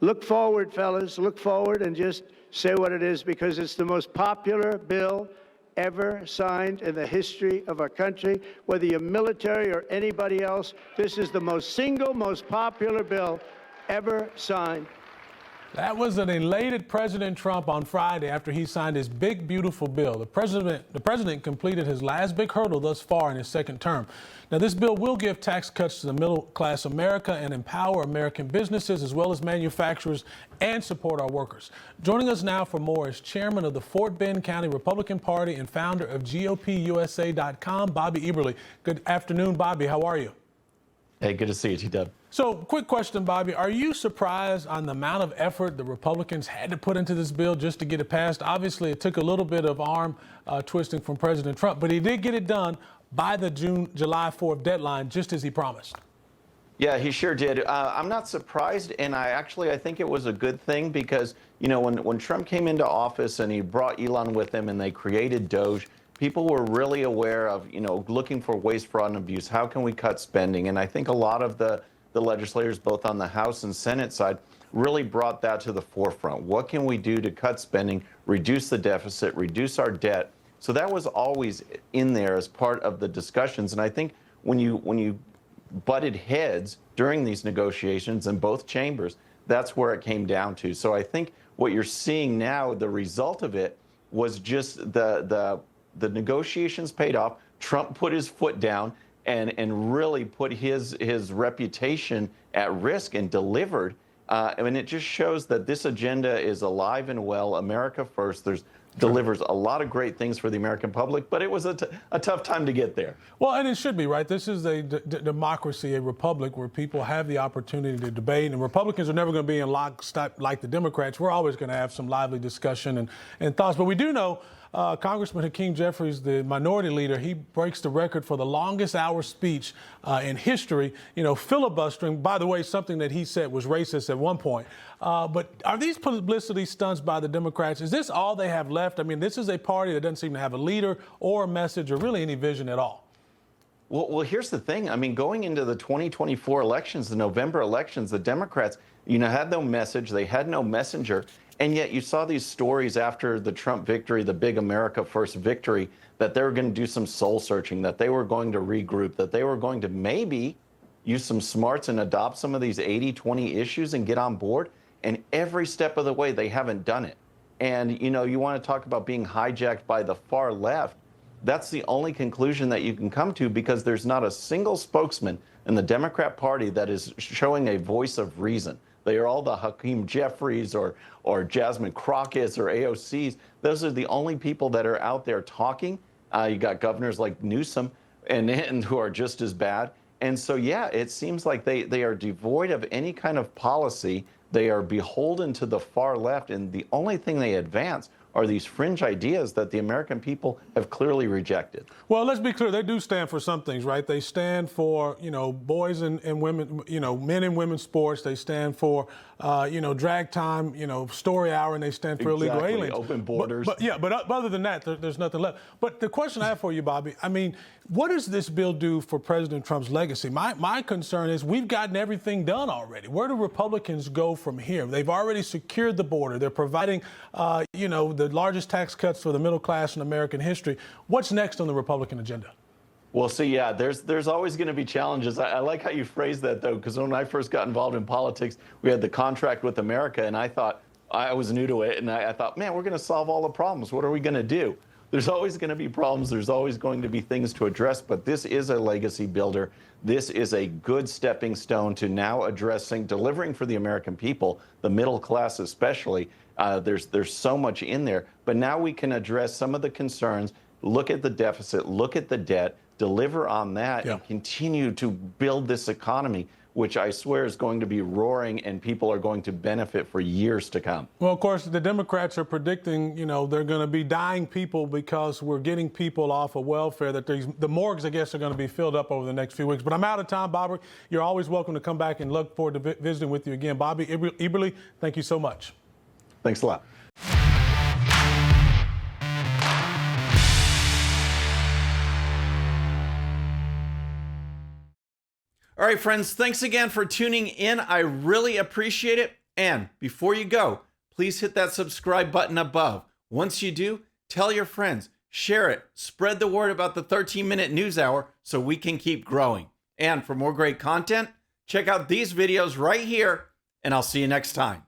look forward, fellas, look forward and just say what it is, because it's the most popular bill ever signed in the history of our country. Whether you're military or anybody else, this is the most popular bill ever signed. That was an elated President Trump on Friday after he signed his big, beautiful bill. The president completed his last big hurdle thus far in his second term. Now, this bill will give tax cuts to the middle-class America and empower American businesses as well as manufacturers and support our workers. Joining us now for more is chairman of the Fort Bend County Republican Party and founder of GOPUSA.com, Bobby Eberle. Good afternoon, Bobby. How are you? Hey, good to see you, T-Dub. So, quick question, Bobby. Are you surprised on the amount of effort the Republicans had to put into this bill just to get it passed? Obviously, it took a little bit of arm twisting from President Trump, but he did get it done by the July 4th deadline, just as he promised. Yeah, he sure did. I'm not surprised, and I think it was a good thing because, you know, when Trump came into office and he brought Elon with him and they created Doge, people were really aware of, you know, looking for waste, fraud, and abuse. How can we cut spending? And I think a lot of the legislators, both on the House and Senate side, really brought that to the forefront. What can we do to cut spending, reduce the deficit, reduce our debt? So that was always in there as part of the discussions. And I think when you butted heads during these negotiations in both chambers, that's where it came down to. So I think what you're seeing now, the result of it was just the negotiations paid off. Trump put his foot down and really put his reputation at risk and delivered. And it just shows that this agenda is alive and well. America first. Delivers a lot of great things for the American public, but it was a tough time to get there. Well, and it should be, right? This is a democracy, a republic where people have the opportunity to debate, and Republicans are never going to be in lockstep like the Democrats. We're always going to have some lively discussion and thoughts, but we do know Congressman Hakeem Jeffries, the minority leader, he breaks the record for the longest hour speech in history, you know, filibustering, by the way, something that he said was racist at one point. But are these publicity stunts by the Democrats? Is this all they have left? I mean, this is a party that doesn't seem to have a leader or a message or really any vision at all. Well, here's the thing. I mean, going into the 2024 elections, the November elections, the Democrats, you know, had no message. They had no messenger. And yet you saw these stories after the Trump victory, the big America First victory, that they were going to do some soul searching, that they were going to regroup, that they were going to maybe use some smarts and adopt some of these 80-20 issues and get on board. And every step of the way, they haven't done it. And, you know, you want to talk about being hijacked by the far left. That's the only conclusion that you can come to, because there's not a single spokesman in the Democrat Party that is showing a voice of reason. They are all the Hakeem Jeffries or Jasmine Crockett's or AOC's. Those are the only people that are out there talking. You got governors like Newsom and who are just as bad. And so, yeah, it seems like they are devoid of any kind of policy. They are beholden to the far left, and the only thing they advance are these fringe ideas that the American people have clearly rejected. Well, let's be clear. They do stand for some things, right? They stand for, you know, boys and women, you know, men and women's sports. They stand for, you know, drag time, you know, story hour, and they stand for illegal aliens. Open borders. But other than that, there's nothing left. But the question I have for you, Bobby, I mean, what does this bill do for President Trump's legacy? My concern is we've gotten everything done already. Where do Republicans go from here? They've already secured the border. They're providing, you know, the largest tax cuts for the middle class in American history. What's next on the Republican agenda? Well, see, yeah, there's always going to be challenges. I like how you phrased that, though, because when I first got involved in politics, we had the contract with America, and I thought, I was new to it, and I thought, man, we're going to solve all the problems. What are we going to do? There's always going to be problems. There's always going to be things to address, but this is a legacy builder. This is a good stepping stone to now delivering for the American people, the middle class especially. There's so much in there, but now we can address some of the concerns, look at the deficit, look at the debt, deliver on that, and continue to build this economy, which I swear is going to be roaring, and people are going to benefit for years to come. Well, of course, the Democrats are predicting, you know, they're going to be dying people because we're getting people off of welfare, that the morgues, I guess, are going to be filled up over the next few weeks. But I'm out of time, Bobby. You're always welcome to come back, and look forward to visiting with you again. Bobby Eberle, thank you so much. Thanks a lot. All right, friends, thanks again for tuning in. I really appreciate it. And before you go, please hit that subscribe button above. Once you do, tell your friends, share it, spread the word about the 13-minute news hour so we can keep growing. And for more great content, check out these videos right here, and I'll see you next time.